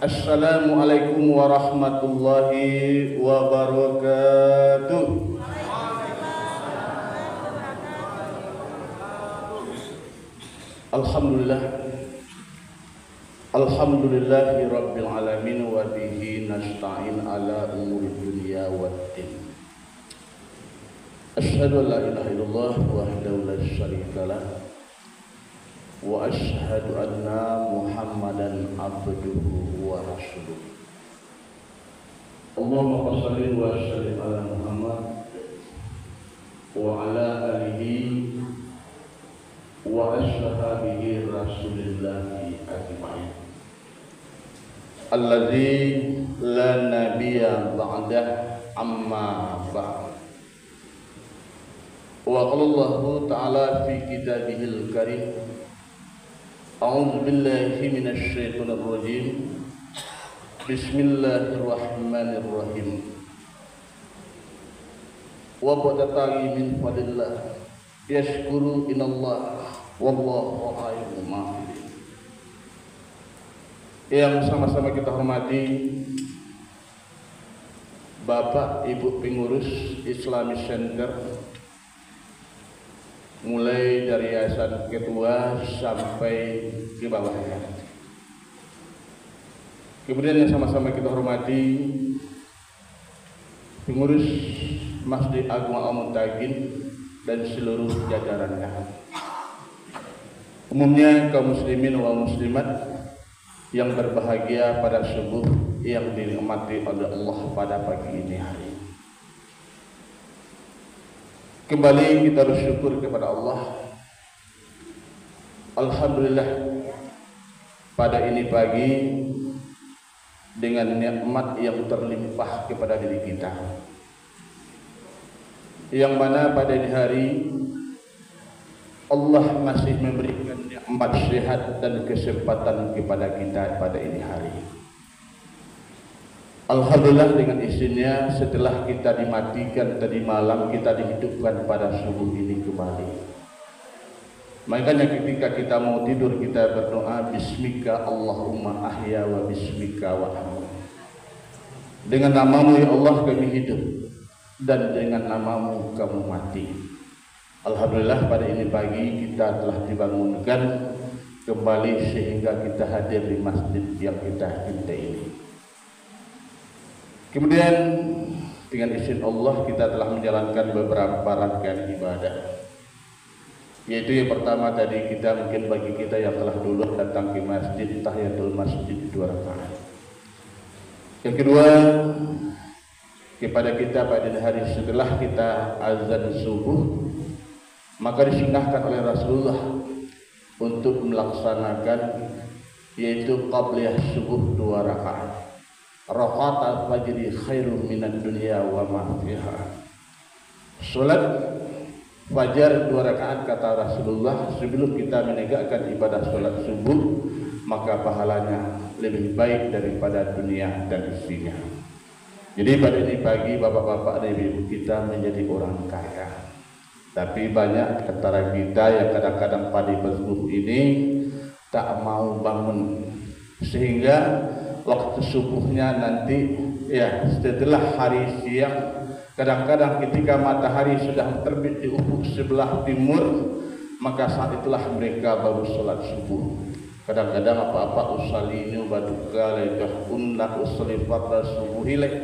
Assalamualaikum warahmatullahi wabarakatuh. Alhamdulillah. Alhamdulillahi rabbil alamin wa bihi nasta'in ala umuri dunya waddin. Asyhadu an la ilaha illallah wahdahu la syarika lah wa asyhadu anna Muhammadan abduhu wa rasuluh. Allahumma shalli wa sallim ala Muhammad wa ala alihi wa ashabihi rasulillahi ajma'in. Alladzi la nabiyya ba'dah amma ba'd. Wa qala Allah ta'ala fi kitabihil karim. A'udzu billahi minasy syaithanir rajim. Bismillahirrahmanirrahim. Wa bataghi min fadlillah yashkuru inallah wallahu a'lam. Yang sama-sama kita hormati Bapak Ibu pengurus Islamic Center, mulai dari yayasan ketua sampai ke bawahnya. Kemudian yang sama-sama kita hormati pengurus Masjid Agung Al-Muttaqin dan seluruh jajarannya. Umumnya kaum muslimin wal muslimat yang berbahagia pada subuh yang dinikmati oleh Allah pada pagi ini hari. Kembali kita bersyukur kepada Allah. Alhamdulillah, pada ini pagi dengan nikmat yang terlimpah kepada diri kita, yang mana pada ini hari Allah masih memberikan nikmat sehat dan kesempatan kepada kita pada ini hari. Alhamdulillah, dengan izinnya setelah kita dimatikan tadi malam, kita dihidupkan pada subuh ini kembali. Makanya ketika kita mau tidur kita berdoa, Bismika Allahumma ahya wa bismika wa amut. Dengan namamu ya Allah kami hidup, dan dengan namamu kamu mati. Alhamdulillah, pada ini pagi kita telah dibangunkan kembali sehingga kita hadir di masjid yang kita cintai ini. Kemudian dengan izin Allah kita telah menjalankan beberapa rangkaian ibadah. Yaitu yang pertama tadi, kita mungkin bagi kita yang telah dulu datang ke masjid, tahiyatul masjid 2 rakaat. Yang kedua, kepada kita pada hari setelah kita azan subuh, maka disunnahkan oleh Rasulullah untuk melaksanakan yaitu qabliyah subuh 2 rakaat. Rakaat al-fajri khairum minad dunya wa ma fiha. Salat fajar 2 rakaat kata Rasulullah sebelum kita menegakkan ibadah salat subuh, maka pahalanya lebih baik daripada dunia dan isinya. Jadi pada ini pagi bapak-bapak dan ibu kita menjadi orang kaya. Tapi banyak antara kita yang kadang-kadang pada subuh ini tak mau bangun, sehingga waktu subuhnya nanti ya setelah hari siang, kadang-kadang ketika matahari sudah terbit di ufuk sebelah timur, maka saat itulah mereka baru sholat subuh. Kadang-kadang apa-apa usali ini baduka lekah unnak usali fardal subuhi lek,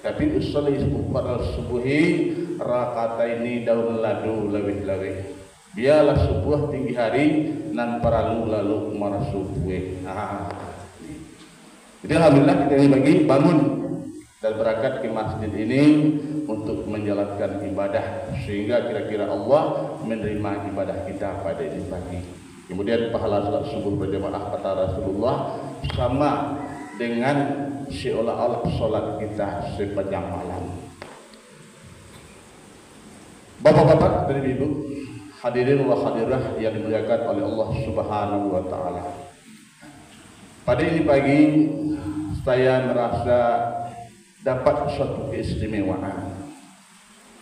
tapi usali fardal subuhi rakata ini daun ladu lawih-lawih. Biarlah subuh tinggi hari nan paralu lalu marah subuh. Jadi alhamdulillah kita ini bagi bangun dan berangkat ke masjid ini untuk menjalankan ibadah, sehingga kira-kira Allah menerima ibadah kita pada ini pagi. Kemudian pahala salat subuh berjamaah kata Rasulullah sama dengan seolah-olah salat kita sepanjang malam. Bapak-bapak dan ibu, hadirin wa hadirah yang dimuliakan oleh Allah Subhanahu wa taala. Pada ini pagi saya merasa dapat suatu keistimewaan,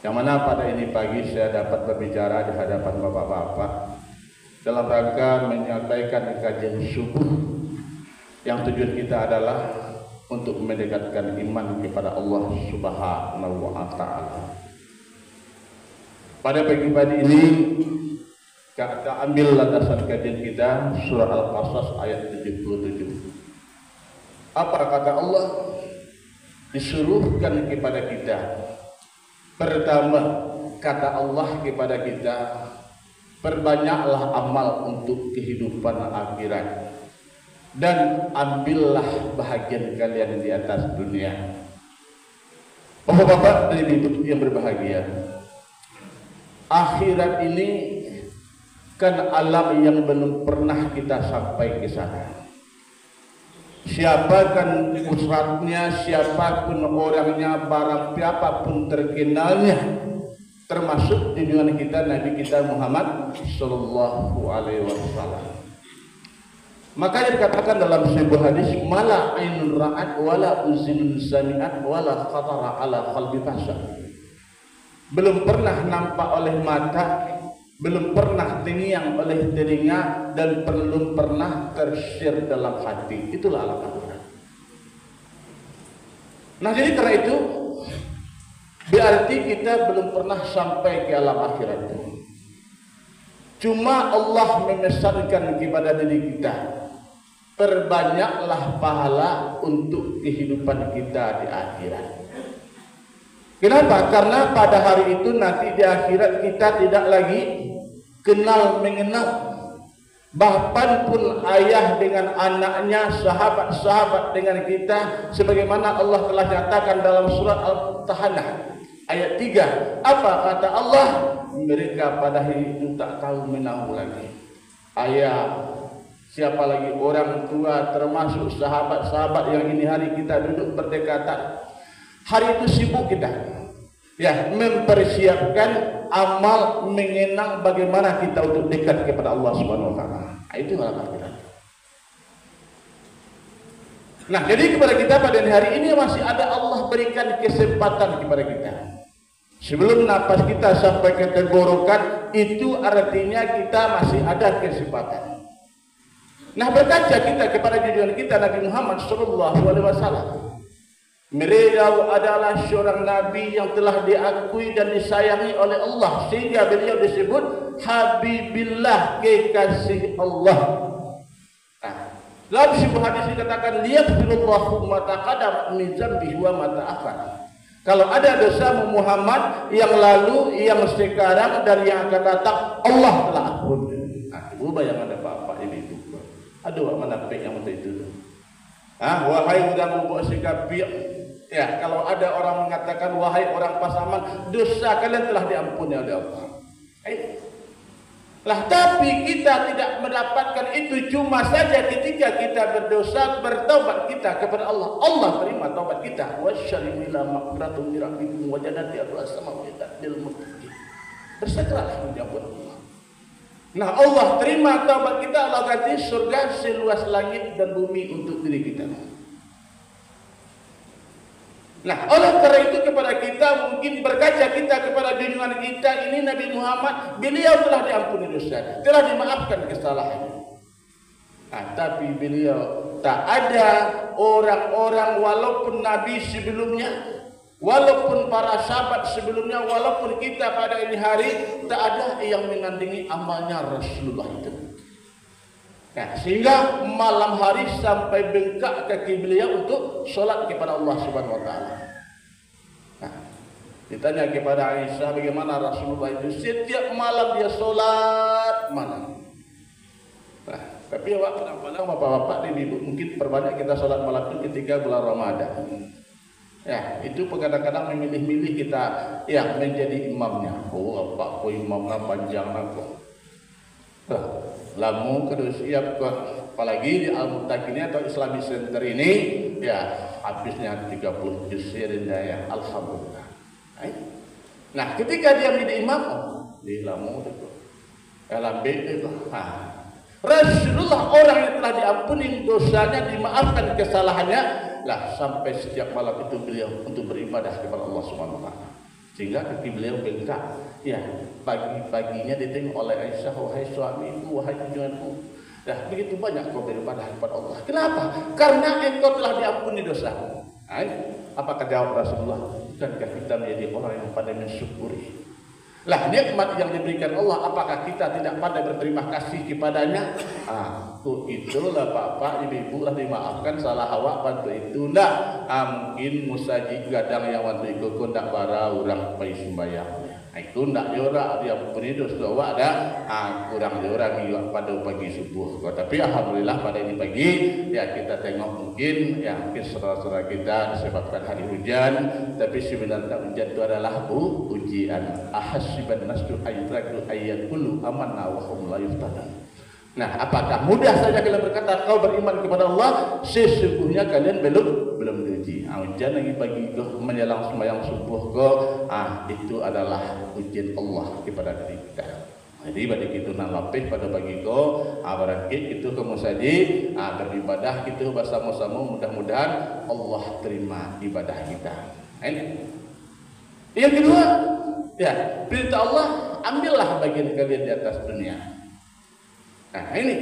yang mana pada ini pagi saya dapat berbicara di hadapan bapak-bapak dalam rangka menyampaikan kajian subuh Yang tujuan kita adalah untuk mendekatkan iman kepada Allah Subhanahu wa Ta'ala. Pada pagi ini kita ambil landasan kajian kita surah Al-Qasas ayat 77. Apa kata Allah? Disuruhkan kepada kita. Pertama, kata Allah kepada kita, perbanyaklah amal untuk kehidupan akhirat dan ambillah bahagian kalian di atas dunia. Bapak-bapak dan ibu yang berbahagia, akhirat ini kan alam yang belum pernah kita sampai ke sana. Siapakan pusatnya, siapapun orangnya, barang siapapun terkenalnya, termasuk junjungan kita Nabi kita Muhammad Sallallahu Alaihi Wasallam. Makanya dikatakan dalam sebuah hadis, mala ainun ra'at wala uzunun sami'at wala khatara ala qalbi bashar. Belum pernah nampak oleh mata, belum pernah terngiang oleh telinga, dan belum pernah tersier dalam hati. Itulah alam akhirat. Nah, jadi karena itu berarti kita belum pernah sampai ke alam akhirat itu. Cuma Allah memesankan kepada diri kita, perbanyaklah pahala untuk kehidupan kita di akhirat. Kenapa? Karena pada hari itu nanti di akhirat kita tidak lagi kenal mengenal. Bahkan pun ayah dengan anaknya, sahabat-sahabat dengan kita, sebagaimana Allah telah nyatakan dalam surat Al-Mumtahanah ayat 3. Apa kata Allah? Mereka pada hari itu tak tahu menahu lagi. Ayah, siapa lagi orang tua, termasuk sahabat-sahabat yang ini hari kita duduk berdekatan. Hari itu sibuk kita, ya, mempersiapkan amal, mengenang bagaimana kita untuk dekat kepada Allah Subhanahu wa Ta'ala. Nah, itu alam akhirat. Nah, jadi kepada kita pada hari ini masih ada Allah berikan kesempatan kepada kita. Sebelum nafas kita sampai ke tenggorokan, itu artinya kita masih ada kesempatan. Nah, berkaca kita kepada junjungan kita Nabi Muhammad Sallallahu Alaihi Wasallam. Beliau adalah seorang nabi yang telah diakui dan disayangi oleh Allah, sehingga beliau disebut Habibillah, kekasih Allah. Nah, dalam sebuah hadis dikatakan, liyaghfirullahu ma taqaddama min dzambihi wa ma ta'akhkhar. Kalau ada dosa Muhammad yang lalu, yang sekarang, dan yang akan datang, Allah telah ampun. Nah, ibu bayang ada bapak ini itu. Aduh, mana pek yang itu. Wahai udah membuat sikap biak. Ya, kalau ada orang mengatakan, wahai orang Pasaman, dosa kalian telah diampuni oleh Allah. Lah, tapi kita tidak mendapatkan itu. Cuma saja ketika kita berdosa, bertaubat kita kepada Allah, Allah terima taubat kita. Wasyarifila maghfiratun min rabbikum wa jannati arduha as-samawati wal ardu. Bersegeralah menjauh Allah. Nah, Allah terima taubat kita, Allah ganti surga seluas langit dan bumi untuk diri kita. Nah, oleh karena itu kepada kita, mungkin berkaca kita kepada junjungan kita ini Nabi Muhammad, beliau telah diampuni dosa, telah dimaafkan kesalahannya. Nah, tapi beliau tak ada orang-orang, walaupun Nabi sebelumnya, walaupun para sahabat sebelumnya, walaupun kita pada ini hari, tak ada yang menandingi amalnya Rasulullah itu. Nah, sehingga malam hari sampai bengkak kaki beliau untuk sholat kepada Allah Subhanahu wa Ta'ala. Nah, ditanya kepada Aisyah, bagaimana Rasulullah itu setiap malam dia sholat malam. Nah, tapi kadang-kadang bapak-bapak dan ibu mungkin perbanyak kita sholat malam itu ketika bulan Ramadan. Ya, itu kadang-kadang memilih-milih kita, ya, menjadi imamnya. Oh, apa imamnya panjang aku. Lamu kedua siap kok, apalagi di Al-Muttaqin atau Islamic Center ini, ya, habisnya 30 juz ya, alhamdulillah. Nah, ketika dia menjadi imam, di lamu itu, dalam itu, Rasulullah orang yang telah diampuni dosanya, dimaafkan kesalahannya, lah sampai setiap malam itu beliau untuk beribadah kepada Allah Subhanahu wa Ta'ala. Sehingga kaki beliau bengkak. Ya, pagi-paginya ditengok oleh Aisyah, wahai suamiku, wahai junjunganku, Dah begitu banyak kau beribadah kepada Allah. Kenapa? Karena engkau telah diampuni dosamu. Apakah jawab Rasulullah? Bukankah kita menjadi orang yang pandai mensyukuri? Lah nikmat yang diberikan Allah, apakah kita tidak pandai berterima kasih kepadanya? Itulah bapak ibu lah dimaafkan salah awak bantu itu ndak. Mungkin musaji gadang yang waktu itu kau ndak bara orang pai sembahyang. Itu ndak diora dia beri dosa awak ada kurang diora minggu pada pagi subuh. Tapi alhamdulillah pada ini pagi ya kita tengok mungkin ya mungkin saudara-saudara kita disebabkan hari hujan, tapi sebenarnya hujan itu adalah ujian. Ahasiban nasu ayyatraku ayyakulu amanna wa hum la yuftanun. Nah, apakah mudah saja kalian berkata kau beriman kepada Allah? Sesungguhnya kalian belum diuji. Ujian lagi bagi kau menjelang sembahyang subuh kau, itu adalah ujian Allah kepada diri kita. Jadi bagi kita nak lapis pada bagi kau, barangkali itu kamu saja beribadah kita bersama-sama, mudah-mudahan Allah terima ibadah kita. Ini. Yang kedua, ya perintah Allah, ambillah bagian kalian di atas dunia. Nah ini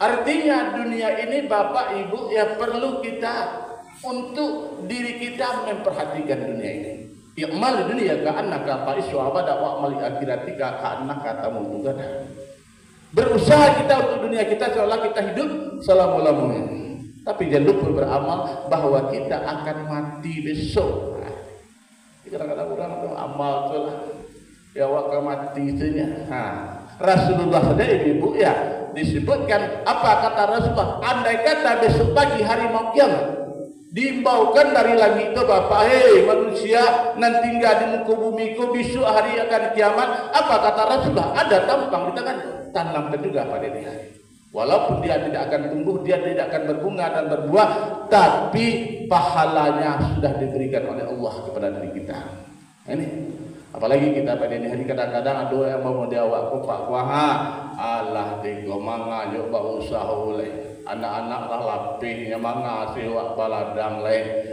artinya dunia ini bapak ibu ya perlu kita untuk diri kita memperhatikan dunia ini. I'mal dunia ka'annaka ta'isu abada wa'mal akhiratika ka'annaka tamutu gada. Berusaha kita untuk dunia kita seolah kita hidup selama-lamanya. Tapi jangan lupa beramal bahwa kita akan mati besok. Kadang-kadang orang itu amal itulah ya waktu mati itunya. Rasulullah saja ibu ya disebutkan apa kata Rasulullah, andai kata besok pagi hari mau kiamat diimbaukan dari langit itu bapak, hei manusia nanti tinggal di muka bumi ku besok hari akan kiamat, apa kata Rasulullah, ada tampang di tangan, tanamkan juga pada dia. Walaupun dia tidak akan tumbuh, dia tidak akan berbunga dan berbuah, tapi pahalanya sudah diberikan oleh Allah kepada diri kita. Ini apalagi kita pada ini hari kadang-kadang ada yang mau dia awak pak kuaha Allah tiga manga yo ba usaha oleh anak-anak lah lapihnya manga siwak baladang leh.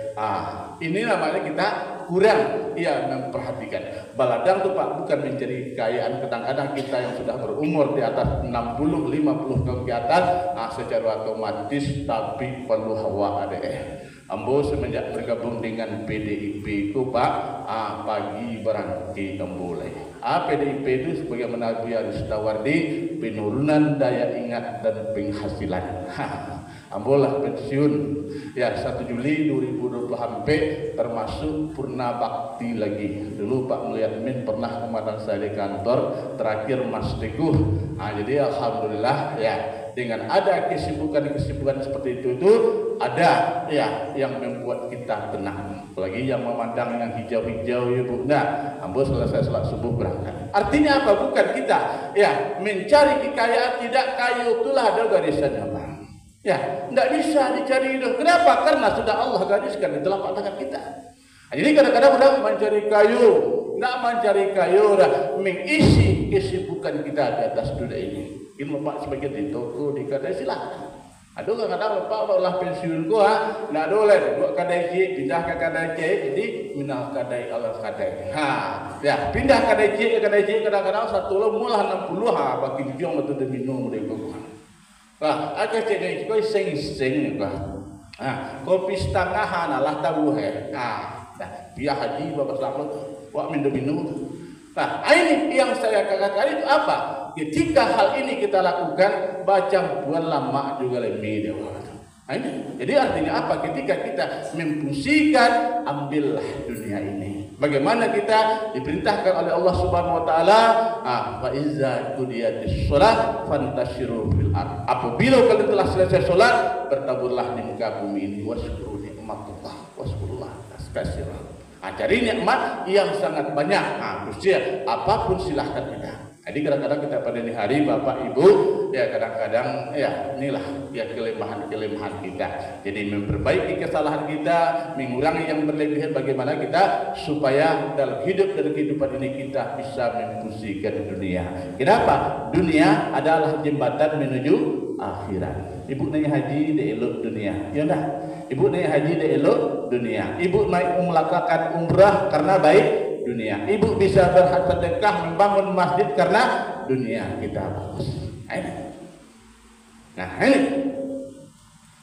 Ini namanya kita kurang ya memperhatikan. Baladang tuh Pak bukan mencari kekayaan. Kadang-kadang kita yang sudah berumur di atas 60 50 tahun ke atas secara otomatis tapi perlu hawa ada Ambo semenjak bergabung dengan PDIP itu Pak, pagi berhenti kembali. PDIP itu sebagaimana Bu Aristawardi, penurunan daya ingat dan penghasilan. Ambo lah pensiun ya 1 Juli 2020 sampai termasuk purna bakti lagi. Dulu Pak Mulyadmin pernah memandang saya di kantor, terakhir Mas Teguh. Jadi alhamdulillah ya dengan ada kesibukan-kesibukan seperti itu ada ya yang membuat kita tenang. Apalagi yang memandang yang hijau-hijau ya Bu. Nah, ambo selesai salat subuh berangkat. Artinya apa? Bukan kita ya mencari kekayaan, tidak kayu itulah ada garisannya Pak. Ya, tidak bisa dicari itu. Kenapa? Karena sudah Allah gariskan di telapak tangan kita. Jadi kadang-kadang orang mencari kayu, tidak mencari kayu, mengisi kesibukan kita di atas dunia ini. Ini Bapak sebagian di toko di kedai silahkan. Aduh kadang-kadang Bapak lah pensiun gua, nak boleh buat kedai C, pindah ke kedai C, jadi minal kedai alas kedai. Ya pindah kedai C ke kedai C kadang-kadang satu lo mulah 60 bagi dia betul minum mereka gua. Ada cek kau seng-seng gua. Kopi setengah lah tahu biar haji Bapak selamat, wak minum. Nah, ini yang saya katakan itu apa? Ketika hal ini kita lakukan, baca buat lama juga lebih dewa. Jadi artinya apa? Ketika kita memfungsikan, ambillah dunia ini. Bagaimana kita diperintahkan oleh Allah Subhanahu Wa Taala? Wa iza qudiyatis shalah fantashiru fil ard. Apabila kalian telah selesai sholat, bertaburlah di muka bumi ini. Waskuru nikmatullah, waskurullah katsiran. Cari nikmat yang sangat banyak. Khususnya apapun silahkan kita. Jadi kadang-kadang kita pada ini hari Bapak Ibu ya kadang-kadang ya inilah ya kelemahan kita. Jadi memperbaiki kesalahan kita, mengurangi yang berlebihan bagaimana kita supaya dalam hidup dan kehidupan ini kita bisa memfungsikan dunia. Kenapa? Dunia adalah jembatan menuju akhirat. Ibu naik haji di elok dunia. Ya enggak? Ibu naik haji di elok dunia. Ibu naik melakukan umrah karena baik dunia. Ibu bisa bersedekah membangun masjid karena dunia kita bagus. Nah ini.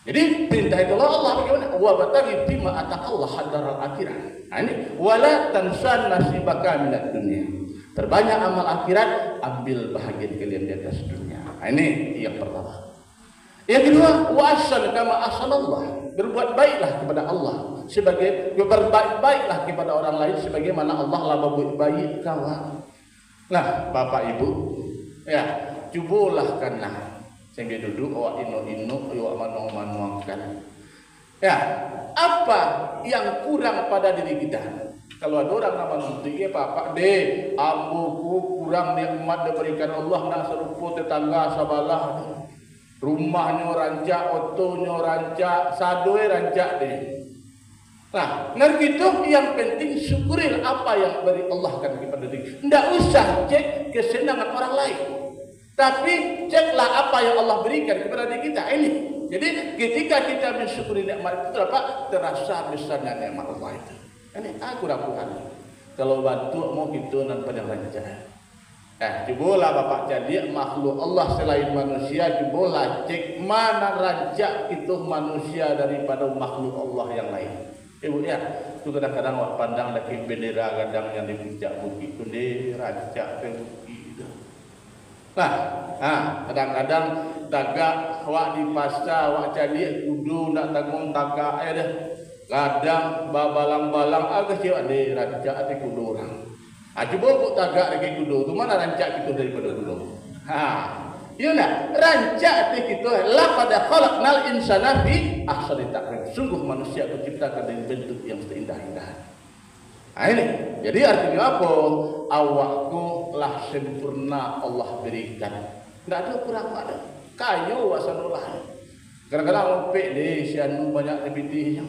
Jadi perintah itu Allah bagaimana? Wa bataghi bima ataqallah hadaral akhirah. Nah ini wala tansan nasibaka minad dunya. Terbanyak amal akhirat, ambil bahagian kalian di atas dunia. Nah ini yang pertama. Yang kedua, wa ahsan kama ahsanallah. Berbuat baiklah kepada Allah sebagai berbaik-baiklah kepada orang lain sebagaimana Allah lah berbuat baik kawan. Nah, Bapak Ibu, ya, cubalah karena sambil duduk awak ino-ino awak manu-manuangkan. Ya, apa yang kurang pada diri kita? Kalau ada orang nama nanti ya Bapak deh, ambuku kurang nikmat diberikan Allah nak serupa tetangga sabalah. Rumahnya rancak, otonya rancak, sadoe rancak deh. Nah, ngerti itu yang penting syukurin apa yang beri Allah kan kepada diri. Tidak usah cek kesenangan orang lain, tapi ceklah apa yang Allah berikan kepada diri kita ini. Jadi ketika kita mensyukuri nikmat itu apa? Terasa besarnya nikmat Allah itu. Ini aku rapuhan. Kalau bantu mau gitu nanti pada rancak. Cobalah Bapak jadi makhluk Allah selain manusia, cobalah cek mana rancak itu manusia daripada makhluk Allah yang lain. Ibu ya, itu kadang-kadang wak pandang lagi bendera kadang yang di puncak bukit itu deh rancak ke bukit itu. Nah, kadang-kadang tagak wak di pasar wak jadi kudu nak tanggung tagak deh. Kadang balang-balang agak siapa deh rancak di kudu orang. Coba kok tagak lagi kudu, tu mana rancak kita daripada kudu. Iya nak, rancak kita lah pada khalaqnal insana fi ahsani taqwim. Sungguh manusia diciptakan dengan bentuk yang seindah-indah. Ini, jadi artinya apa? Awakku lah sempurna Allah berikan. Tidak ada kurang ada. Kayu wasanulah. Kadang-kadang ngopek deh, sianu banyak lebih.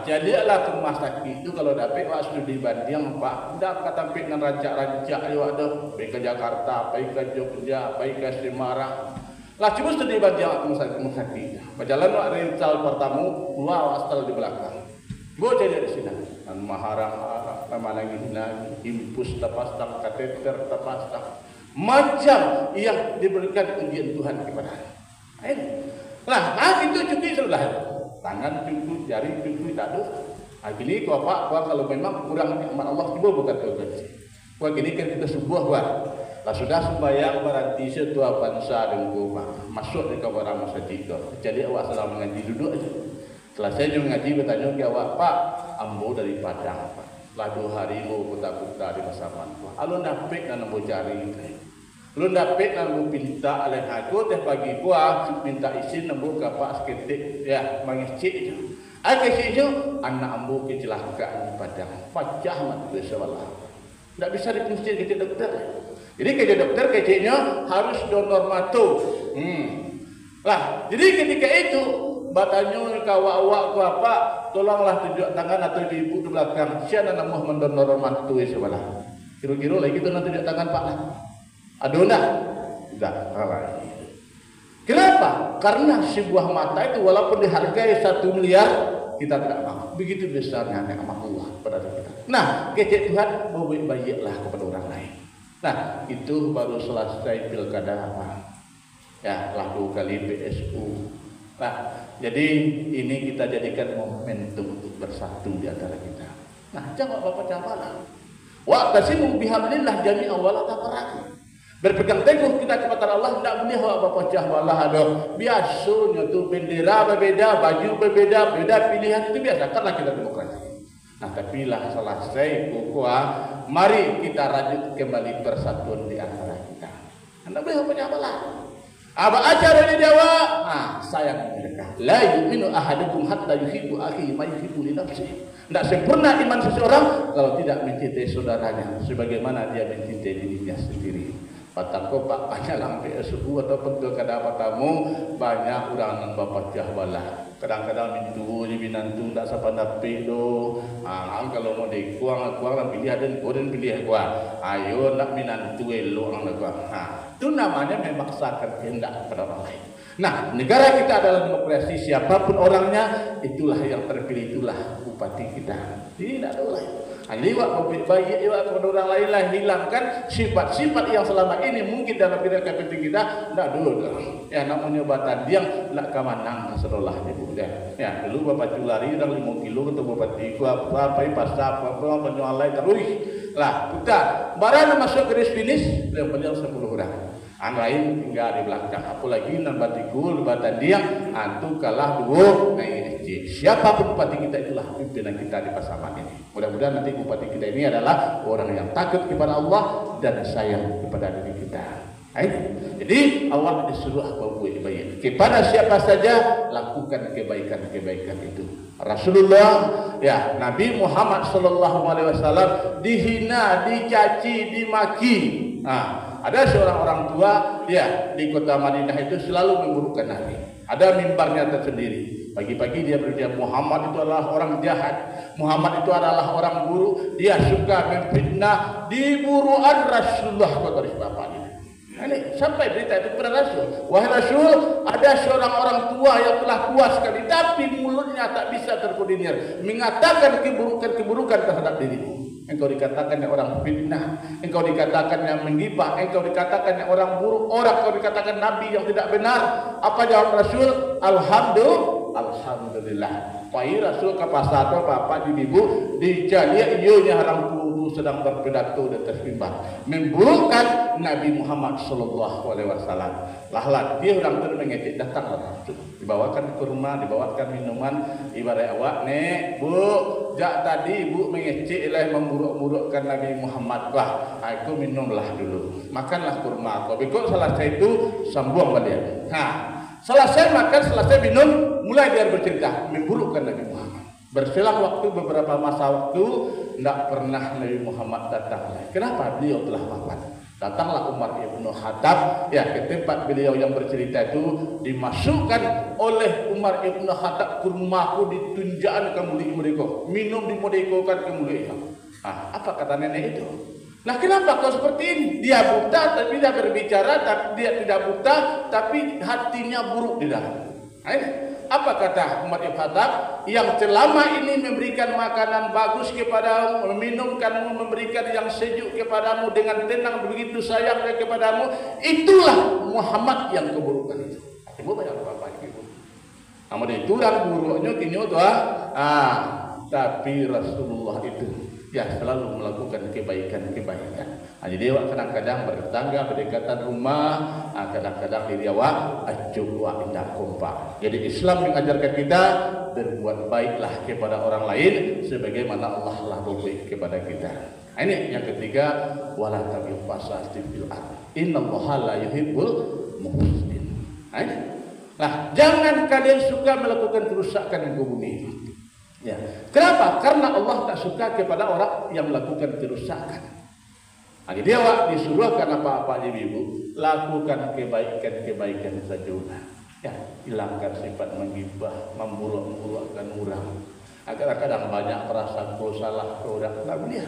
Jadilah ke rumah sakit itu kalau dapat wak studi banding Pak, dah kata pik nan rancak-rancak yo ada, pergi ke Jakarta, pergi ke Jogja, pergi ke Semarang. Lah cuma studi banding rumah sakit. Berjalan wak rental pertama, keluar wak setel di belakang. Gua jadi di sini. Nan maharang nama lagi impus tapastak, kateter tapastak. Macam yang diberikan ujian Tuhan kepada. Lah, itu cukup sudah. Tangan cukup, jari cukup, tak ada. Gini kau apa kalau memang kurang nikmat Allah tiba bukan kau gaji. Wah gini kan kita sebuah wah. Lah sudah sembahyang berarti setua bangsa dan gua masuk di kamar masa tiga. Jadi awak salam mengaji duduk aja. Setelah saya juga ngaji bertanya ke awak Pak, ambo dari Padang Pak. Lah 2 hari mau kuta-kuta di Pasaman Pak. Alun napik dan ambo cari. Lu dapat nambu pinta oleh aku teh pagi gua minta izin nambu kapak seketik ya mengicik itu. Kecik itu anak ambu kecelakaan di Padang. Pecah mati sebelah. Tidak bisa dipusir ke dokter. Jadi ke dokter keciknya harus donor matu. Lah, jadi ketika itu batanya kawa-awak ku apa tolonglah tunjuk tangan atau ibu di belakang. Siapa nak mau mendonor matu sebelah. Kira-kira lagi itu nanti tunjuk tangan Pak lah. Aduh enggak salah. Kenapa? Karena sebuah mata itu walaupun dihargai 1 miliar kita tidak mau. Begitu besarnya nikmat Allah pada kita. Nah, kecek Tuhan mau baiklah kepada orang lain. Nah, itu baru selesai pilkada apa? Ya, laku kali PSU. Nah, jadi ini kita jadikan momentum untuk bersatu di antara kita. Nah, jangan Bapak campurlah. Wa tasimu bihablillah jami'an wala tafarraqu. Berpegang teguh kita kepada Allah, tidak boleh apa pecah walah ada. Biasanya tu bendera berbeda, baju berbeda, beda pilihan itu biasa karena kita demokrasi. Nah, tapi lah selesai kukuah, mari kita rajut kembali persatuan di antara kita. Anda boleh apa lah. Apa acara di Jawa? Sayang mereka. La yu'minu ahadukum hatta yuhibbu akhihi ma yuhibbu li nafsihi. Tidak sempurna iman seseorang kalau tidak mencintai saudaranya sebagaimana dia mencintai dirinya sendiri. Patako Pak banyak lampe suku atau pilkada tamu banyak orang nan bapak jahbalah. Kadang-kadang mintu je binantu tak sapa dapi do. Kalau mau dikuang lah pilih ada dan pilih gua. Ayo nak minantu elok orang gua. Itu namanya memaksakan kehendak pada orang lain. Nah, negara kita adalah demokrasi, siapapun orangnya, itulah yang terpilih, itulah bupati kita. Tidak ada lain. Liwat publik baik, liwat kepada orang lain lah, hilangkan sifat-sifat yang selama ini mungkin dalam diri kita tidak dulu. Ya, namanya batan dia nak kemanang sedolah ibu dia. Ya, dulu bapak culari orang 5 kilo untuk bapak tiku apa pasar apa penjual lain terus. Lah, kita barang masuk garis finish yang paling 10 orang. Ang lain tinggal di belakang. Apalagi nan batikul batan dia antu kalah dua. Nah, siapapun bupati kita itulah pimpinan kita di Pasaman ini. Mudah-mudahan nanti bupati kita ini adalah orang yang takut kepada Allah dan sayang kepada diri kita. Jadi Allah disuruh berbuat baik kepada siapa saja, lakukan kebaikan-kebaikan itu. Rasulullah, ya Nabi Muhammad sallallahu alaihi wasallam dihina, dicaci, dimaki. Ada seorang orang tua ya di kota Madinah itu selalu memburukan Nabi. Ada mimbarnya tersendiri. Pagi-pagi dia berkata Muhammad itu adalah orang jahat. Muhammad itu adalah orang buruk. Dia suka memfitnah. Diburuan Rasulullah kata bapaknya. Ini sampai berita itu kepada Rasul. Wahai Rasul, ada seorang orang tua yang telah puas sekali, tapi mulutnya tak bisa terkoordinir, mengatakan keburukan terhadap dirimu. Engkau dikatakan yang orang fitnah, engkau dikatakan yang menggibah, engkau dikatakan yang orang buruk, engkau dikatakan nabi yang tidak benar. Apa jawab Rasul? Alhamdulillah. Pai Rasul ke pasar tu bapak ibu dijalia iunya orang guru sedang berpidato di atas mimbar memburukkan Nabi Muhammad sallallahu alaihi wasallam. Lahlah dia orang tu mengecek datanglah dibawakan kurma, dibawakan minuman, ibarat awak nek bu jak tadi ibu mengecek lah memburuk-burukkan Nabi Muhammad. Wah, aku minumlah dulu, makanlah kurma aku. Bekok selesai itu sambung balik. Selesai makan, selesai minum, mulai dia bercerita memburukkan Nabi Muhammad. Berselang waktu beberapa masa waktu, tidak pernah Nabi Muhammad datang. Kenapa? Beliau telah wafat. Datanglah Umar ibn Khattab, ya ke tempat beliau yang bercerita itu, dimasukkan oleh Umar ibn Khattab kurmaku ditunjukkan ke mulut mereka, minum dimodikokan ke mulut. Apa kata nenek itu? Nah, kenapa kau seperti ini? Dia buta tapi dia berbicara, tapi dia tidak buta tapi hatinya buruk di dalam. Apa kata Umar ibn Khattab? Yang selama ini memberikan makanan bagus kepadamu, meminumkanmu, memberikan yang sejuk kepadamu dengan tenang, begitu sayangnya kepadamu, itulah Muhammad yang keburukan itu. Ibu banyak apa-apa ibu. Namun itu orang buruknya kini tu tapi Rasulullah itu ya selalu melakukan kebaikan-kebaikan. Jadi awak kadang-kadang bertetangga berdekatan rumah, kadang-kadang diri awak acuh wa indah kompak. Jadi Islam mengajarkan kita berbuat baiklah kepada orang lain sebagaimana Allah telah berbuat kepada kita. Ini yang ketiga, wala tabil fasadi fil ardh. Innallaha la yuhibbul mufsidin. Nah, jangan kalian suka melakukan kerusakan di bumi. Ya. Kenapa? Karena Allah tak suka kepada orang yang melakukan kerusakan. Jadi awak disuruh karena apa-apa ibu, lakukan kebaikan saja. Ya, hilangkan sifat menggibah, memburuk-burukkan orang. Kadang-kadang banyak prasangka salah orang. Tak boleh.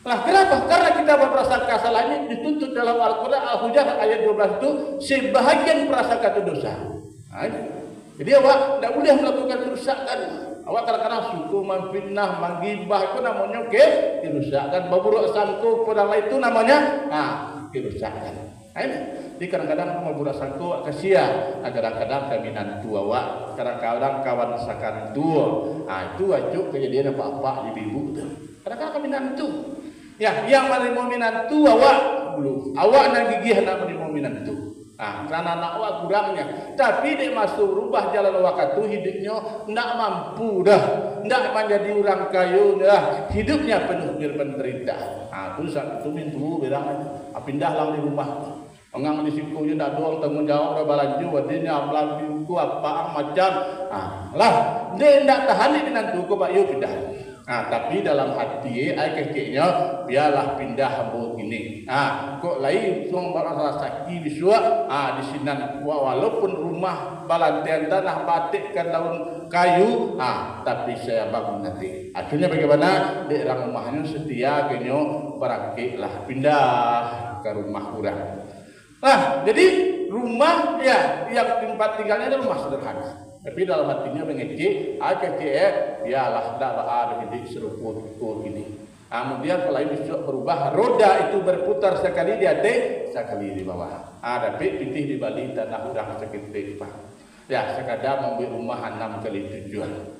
Lah kenapa? Karena kita berprasangka salah ini dituntut dalam Al-Quran Al-Hujurat ayat 12 itu sebahagian prasangka itu dosa. Jadi awak tidak boleh melakukan kerusakan. Awak kadang-kadang suku memfitnah, menggibah itu namanya kerusakan. Berburuk sangka pada lain itu namanya kerusakan. Jadi kadang-kadang berburuk sangka kasihan. Kadang-kadang kaminan tua awak, kadang-kadang kawan sakan tua. Itu ajuk kejadian apa-apa ibu-ibu tu. Kadang-kadang kaminan tu. Ya, yang menerima minantu awak belum. Awak nak gigih nak menerima minantu. Karena anak awak kurangnya. Tapi dia masuk rubah jalan awak itu hidupnya tidak mampu dah. Tidak menjadi orang kaya dah. Hidupnya penuh berpenderita. Itu saat itu mintu bilang pindahlah di rumah. Orang di siku je tak doang tanggung jawab dah balaju wadenya melalui ku apa macam. Lah dia tidak tahan di minantu ku pak yo pindah. Tapi dalam hati kekeknya biarlah pindah hambur ini. Kok lain suang barang sakit bisua di sini walaupun rumah balantian tanah batikkan daun kayu tapi saya bangun nanti. Akhirnya bagaimana? Di rumahnya setia kenyo berakiklah pindah ke rumah orang. Nah, jadi rumah ya yang tempat tinggalnya adalah rumah sederhana. Tapi dalam hatinya mengecek, biarlah dah ada hidup seruput gini. Kemudian kalau ini berubah, roda itu berputar sekali di atas, sekali di bawah. Ada pitih di balik tanah udang seketik pak. Ya, sekadar membeli rumah 6 kali tujuan.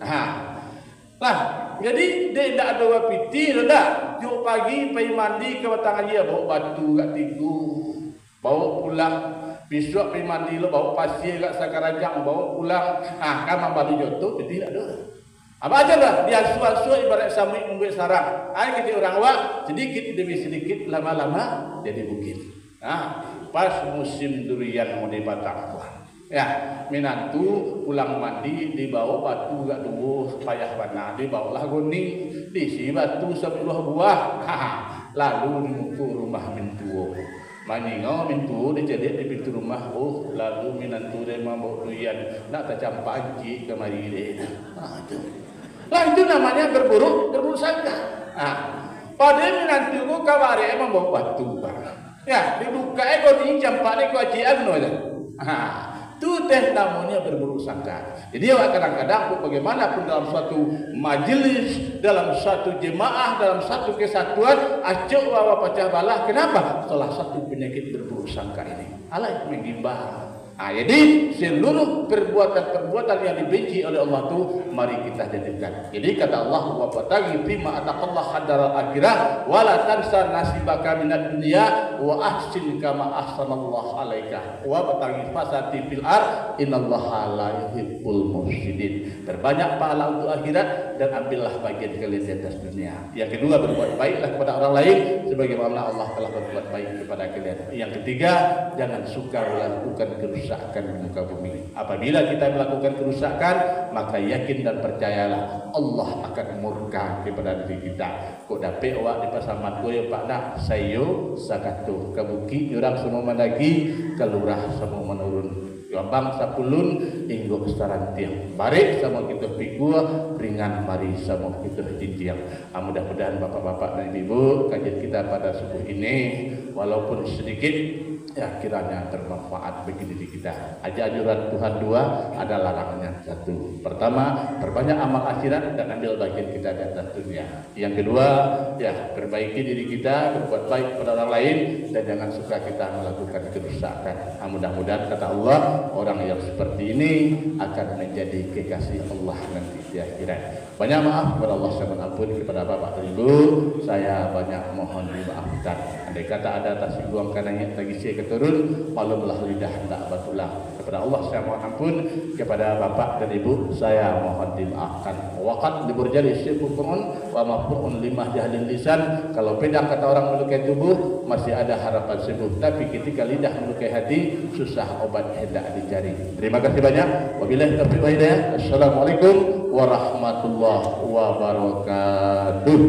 Nah, jadi dia tidak ada pitih, roda. Juk pagi pergi mandi ke batang aja, bawa batu kat tigu, bawa pulang. Besok pergi mandi lo bawa pasir kat Sakarajang, bawa pulang. Kan membalik jodoh, jadi tidak ada. Apa aja lah, dia suat-suat ibarat samui membuat sarang. Kita orang awak sedikit demi sedikit lama-lama jadi bukit. Pas musim durian mau dibatang. Ya, minantu pulang mandi dibawa batu gak dulu payah mana, dibawalah goni, diisi batu 10 buah. Lalu dimuku rumah mintu. Maningo mintu dijadikan di pintu rumah. Lalu minantu dia mau durian nak tercampak anji kemari dia. Lah itu namanya berburu sangka. Pada minantu ku kawari emang bawa batu pak. Ya, dibuka kau ni campak ni kau acian aja. Itu teh namanya berburu sangka. Jadi kadang-kadang bagaimanapun dalam suatu majelis, dalam satu jemaah, dalam satu kesatuan, acuk bawa pecah balah. Kenapa? Salah satu penyakit berburu sangka ini. Allah menggibah. Jadi seluruh perbuatan-perbuatan yang dibenci oleh Allah itu mari kita jadikan. Jadi kata Allah, wa bataghi bima ataqallahu hadaral akhirah wa la tansa nasibaka minad dunya wa ahsin kama ahsanallahu alaika wa bataghi fasati fil ard innallaha la yuhibbul mufsidin. Perbanyak pahala untuk akhirat dan ambillah bagian kalian di atas dunia. Yang kedua, berbuat baiklah kepada orang lain sebagaimana Allah telah berbuat baik kepada kalian. Yang ketiga, jangan suka melakukan kerusakan di muka bumi. Apabila kita melakukan kerusakan, maka yakin dan percayalah Allah akan murka kepada diri kita. Kok dapat awak di pasaman koyo pak nak sayo sakatu kabuki orang semua mandagi kalurah semua menurun. Bang sapulun inggo sarantiang barik sama kita pikul ringan mari sama kita jinjiang. Mudah-mudahan bapak-bapak dan ibu kajian kita pada subuh ini walaupun sedikit ya kiranya bermanfaat bagi diri kita. Anjuran Tuhan dua, ada larangannya satu. Pertama, perbanyak amal akhirat dan ambil bagian kita di atas dunia. Yang kedua, ya perbaiki diri kita, berbuat baik kepada orang lain dan jangan suka kita melakukan kerusakan. Mudah-mudahan kata Allah, orang yang seperti ini akan menjadi kekasih Allah nanti di akhirat. Banyak maaf kepada Allah, saya ampun kepada bapak dan ibu, saya banyak mohon dimaafkan. Andai kata ada tersinggung karenanya lagi saya keturun, maklumlah lidah hendak batulah. Kepada Allah saya mohon ampun, kepada bapak dan ibu saya mohon dimaafkan. Waqad diburjali sibukun wa mafruun limah jahlil lisan. Kalau pedang kata orang melukai tubuh masih ada harapan sembuh, tapi ketika lidah melukai hati susah obat hendak dicari. Terima kasih banyak. Wabillahi taufiq wal hidayah. Assalamualaikum warahmatullahi wabarakatuh.